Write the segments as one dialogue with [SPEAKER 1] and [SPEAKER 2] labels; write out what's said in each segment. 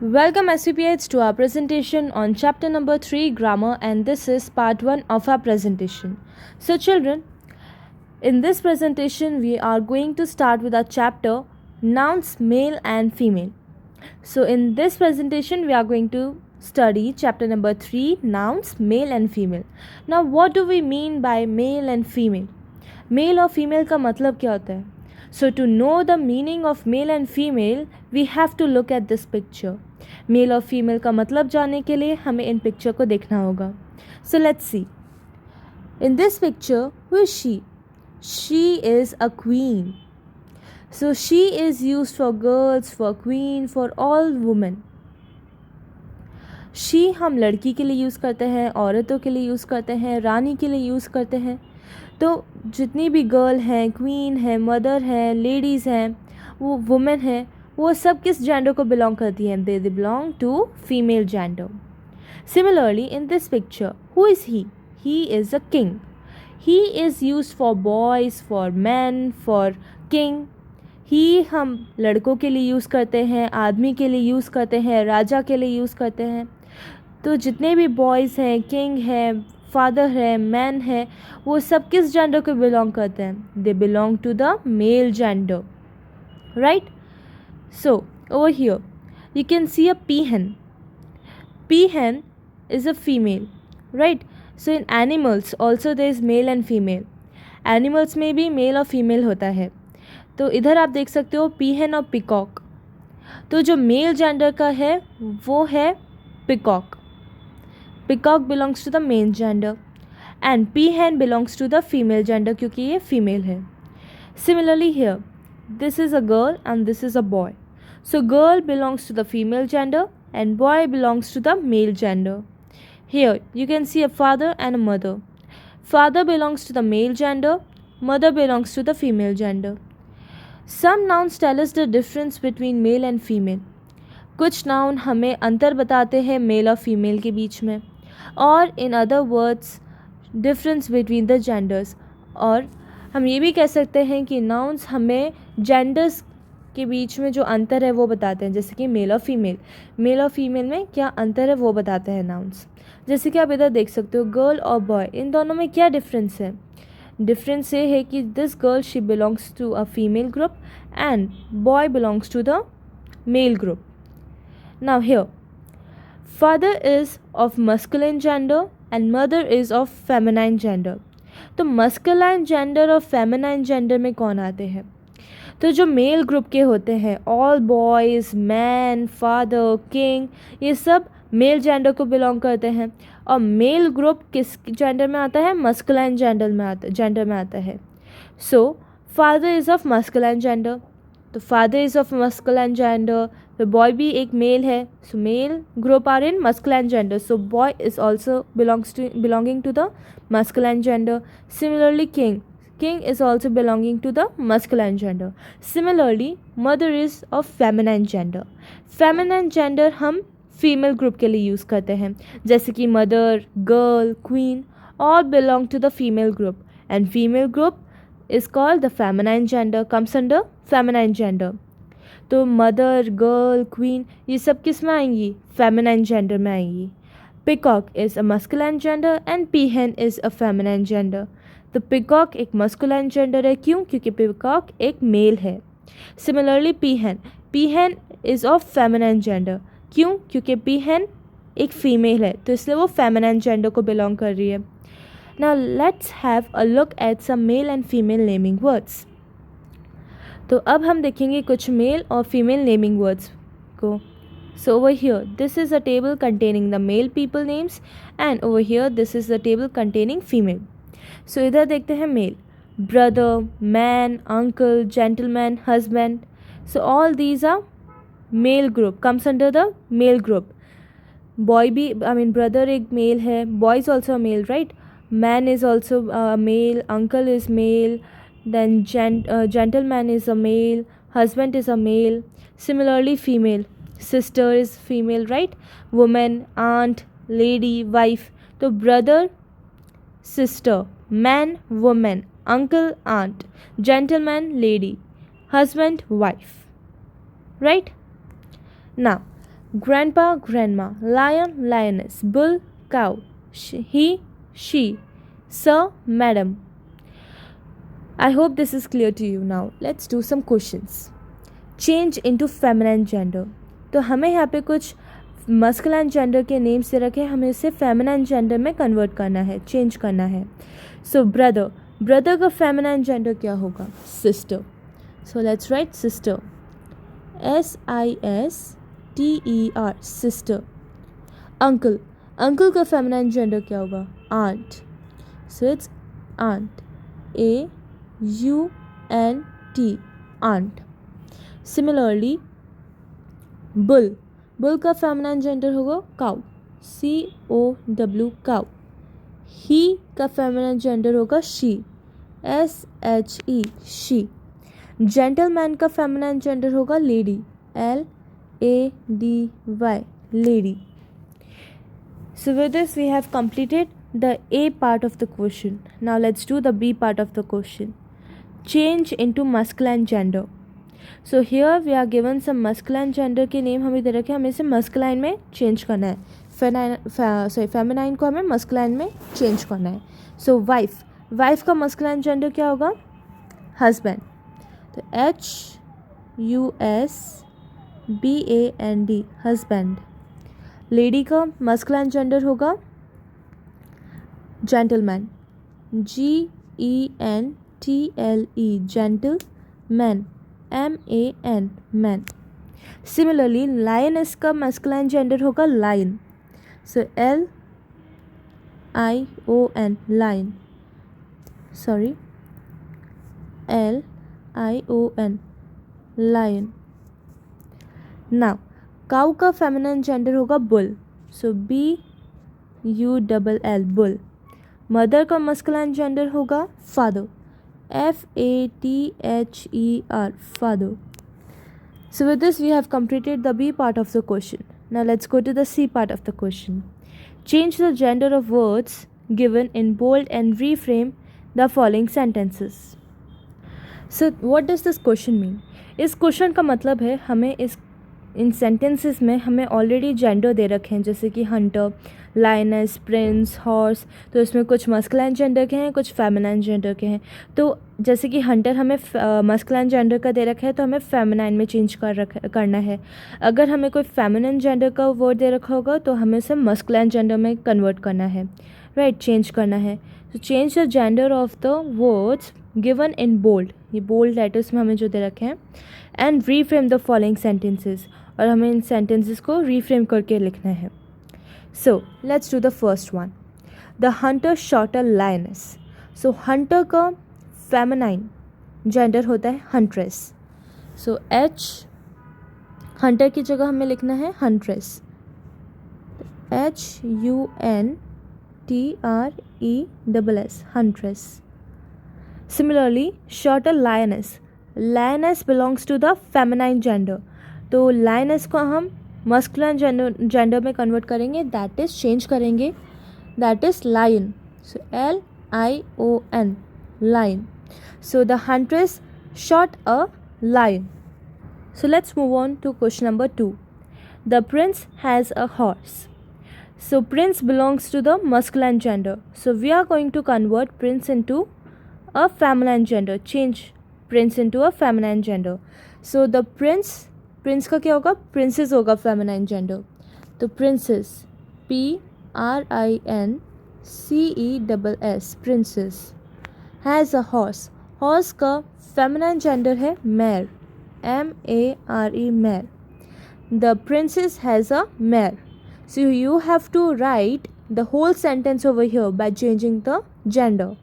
[SPEAKER 1] Welcome SCPH to our presentation on chapter number 3 grammar, and this is part 1 of our presentation. So children, in this presentation we are going to start with our chapter nouns male and female. So in this presentation we are going to study chapter number 3 nouns male and female. Now what do we mean by male and female? Male और female का मतलब क्या होता है? So to know the meaning of male and female, we have to look at this picture. Male और female का मतलब जानने के लिए हमें इन पिक्चर को देखना होगा. So let's see. In this picture, who is she? She is a queen. So she is used for girls, for queen, for all women. She हम लड़की के लिए यूज़ करते हैं, औरतों के लिए यूज़ करते हैं, रानी के लिए यूज़ करते हैं. तो जितनी भी गर्ल हैं, क्वीन है, मदर है, लेडीज़ हैं, वो वुमेन है, वो सब किस जेंडर को बिलोंग करती हैं? They belong to female gender. Similarly in this picture, who is he? He is a king. He is use for boys, for man, for king. ही हम लड़कों के लिए यूज़ करते हैं, आदमी के लिए यूज़ करते हैं, राजा के लिए यूज़ करते हैं. तो जितने भी बॉयज़ हैं, किंग है, फादर है, मैन है, वो सब किस जेंडर को बिलोंग करते हैं? They belong to the male gender, right? So over here you can see a peahen. Peahen is a female, right? So in animals also there is male and female. Animals में भी mail और female होता है. तो इधर आप देख सकते हो peahen और peacock. तो जो मेल जेंडर का है वो है peacock. Peacock belongs to the male gender and peahen belongs to the female gender क्योंकि ये female है. Similarly here, this is a girl and this is a boy. So girl belongs to the female gender and boy belongs to the male gender. Here you can see a father and a mother. Father belongs to the male gender, mother belongs to the female gender. Some nouns tell us the difference between male and female. कुछ noun हमें अंतर बताते हैं mail और female के बीच में, और in other words difference between the genders. और हम ये भी कह सकते हैं कि नाउन्स हमें जेंडर्स के बीच में जो अंतर है वो बताते हैं, जैसे कि मेल और फीमेल. मेल और फीमेल में क्या अंतर है वो बताते हैं नाउन्स. जैसे कि आप इधर देख सकते हो गर्ल और बॉय, इन दोनों में क्या डिफरेंस है? डिफरेंस ये है कि this girl she belongs to a female group and boy belongs to the male group. Now here father is of masculine gender and mother is of feminine gender. तो masculine gender और feminine gender में कौन आते हैं? तो जो mail group के होते हैं, all boys, man, father, king, ये सब मेल जेंडर को बिलोंग करते हैं. और मेल ग्रुप किस जेंडर में आता है? मस्कुलाइन जेंडर में आता है. So father is of masculine gender, तो father is of masculine gender. तो बॉय भी एक मेल है, so male group are in masculine gender, so boy is also belonging to the masculine gender. Similarly King is also belonging to the masculine gender. Similarly, mother is of feminine gender. Feminine gender हम female group के लिए use करते हैं, जैसे कि mother, girl, queen all belong to the female group, and female group is called the feminine gender, comes under feminine gender. तो mother, girl, queen ये सब किस में आएंगी? feminine gender में आएंगी. Peacock is a masculine gender and peahen is a feminine gender. तो peacock एक मस्कुलाइन जेंडर है. क्यों? क्योंकि पिकॉक एक मेल है. Similarly पीहन is of feminine gender. क्यों? क्योंकि पीहन एक फ़ीमेल है, तो इसलिए वो फेमिनाइन जेंडर को बिलोंग कर रही है. Now let's have a look at some male and female naming words. तो अब हम देखेंगे कुछ मेल और फीमेल नेमिंग वर्ड्स को. So over here this is a table containing the male people names and over here this is the table containing female. So इधर देखते हैं male, brother, man, uncle, gentleman, husband. So all these are male group, comes under the male group. Boy भी, brother एक male है, boy is also male, right? Man is also male, uncle is male, then gentleman is a male, husband is a male. Similarly female, sister is female, right? Woman, aunt, lady, wife. तो brother, sister, man, woman, uncle, aunt, gentleman, lady, husband, wife, right? Now grandpa, grandma, lion, lioness, bull, cow, he, she, sir, madam. I hope this is clear to you. Now let's do some questions. Change into feminine gender. तो हमें यहाँ पे कुछ masculine gender के names दे रखे हैं, हमें इसे फेमिनाइन जेंडर में कन्वर्ट करना है, चेंज करना है. सो ब्रदर, ब्रदर का फेमिनाइन जेंडर क्या होगा? Sister. So let's write sister, SISTER, sister. Uncle, uncle का फेमिनाइन जेंडर क्या होगा? Aunt. So it's aunt, AUNT, aunt. Similarly bull, bull का फेमिनाइन जेंडर होगा काउ, COW, काउ. ही का feminine gender होगा शी, SHE, शी. जेंटलमैन का feminine gender होगा lady, LADY, lady. So with this we have completed the A part of the question. Now let's do the B part of the question. Change into masculine gender. So here we are given some masculine gender के name हमें दे रखे हैं, हमें इसे masculine में change करना है. Feminine को हमें masculine में चेंज करना है. So wife, वाइफ का masculine gender क्या होगा? husband. तो HUSBAND, husband. लेडी का masculine gender होगा gentleman, GENTLE, gentleman, MAN, man. Similarly lioness का masculine gender होगा lion. So LION, lion. Sorry, LION, lion. Now cow का feminine gender होगा bull. So BULL, bull. Mother का masculine gender होगा father, FATHER, father. So with this we have completed the B part of the question. Now let's go to the C part of the question. Change the gender of words given in bold and reframe the following sentences. So what does this question mean? इस question का मतलब है हमें इन sentences में हमें already gender दे रखे हैं, जैसे कि हंटर, लायनेस, प्रिंस, हॉर्स. तो इसमें कुछ मस्कुलाइन जेंडर के हैं, कुछ फेमिनाइन जेंडर के हैं. तो जैसे कि हंटर हमें मस्कुलाइन जेंडर का दे रखा है तो हमें फेमिनाइन में चेंज करना है. अगर हमें कोई फेमिनाइन जेंडर का वर्ड दे रखा होगा तो हमें उसे मस्कुलाइन जेंडर में कन्वर्ट करना है, राइट, चेंज करना है. तो change the gender of the words given in bold, ये बोल्ड लेटर्स में हमें जो दे रखे हैं, and reframe the following sentences, और हमें इन सेंटेंसेस को रीफ्रेम करके लिखना है. So let's do the first one. The hunter shot a lioness. So hunter का फेमिनाइन जेंडर होता है हंट्रेस. सो H, हंटर की जगह हमें लिखना है huntress, HUNTRESS, huntress. Similarly, shot a lioness. Lioness belongs to the feminine gender. तो lioness को हम masculine gender में convert करेंगे, that is change करेंगे, that is lion. So LION, lion. So the huntress shot a lion. So let's move on to question number 2. The prince has a horse. So prince belongs to the masculine gender. So we are going to convert prince into a feminine gender. Change prince into a feminine gender. So the prince का क्या होगा? princess होगा feminine gender. तो princess, PRINCESS, princess. has a horse. horse का feminine gender है mare, MARE, mare. The princess has a mare. So you have to write the whole sentence over here by changing the gender.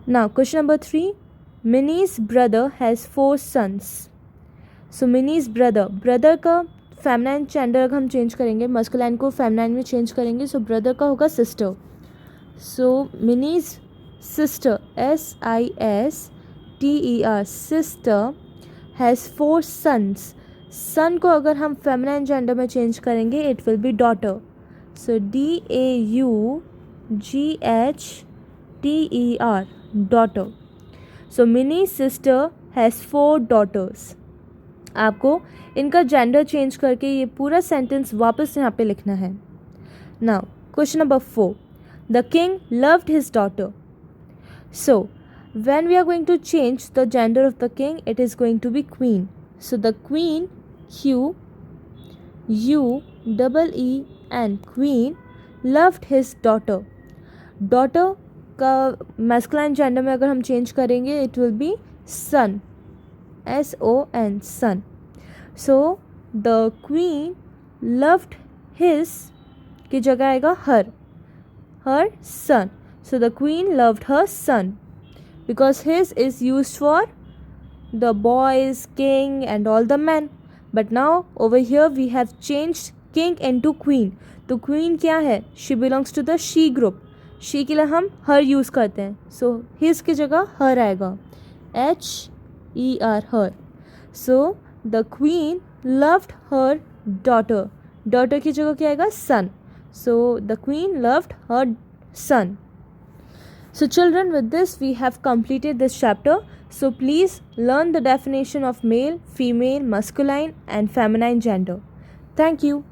[SPEAKER 1] Now question number 3. Minnie's brother has 4 sons. So Minnie's brother का feminine gender हम change करेंगे, masculine को feminine में change करेंगे. So brother का होगा sister. So Minnie's sister, SISTER, sister has 4 sons. सन को अगर हम फेमिनाइन जेंडर में चेंज करेंगे it will be daughter. So DAUGHTER, daughter. So mini sister has 4 daughters. आपको इनका जेंडर चेंज करके ये पूरा सेंटेंस वापस यहाँ पे लिखना है. Now question number 4. The king loved his daughter. So when we are going to change the gender of the king, it is going to be queen. So the queen, Q U E E N, queen loved his daughter. Daughter का masculine gender में अगर हम change करेंगे, it will be son, SON, son. So the queen loved his की जगह आएगा her son. So the queen loved her son because his is used for the boys, king and all the men. But now over here we have changed king into queen. तो queen क्या है? She belongs to the she group. she के लिए हम her use करते हैं. So his की जगह her आएगा, HER, her. So the queen loved her daughter. daughter की जगह क्या आएगा? son. So the queen loved her son. So children, with this we have completed this chapter. So please learn the definition of male, female, masculine and feminine gender. Thank you.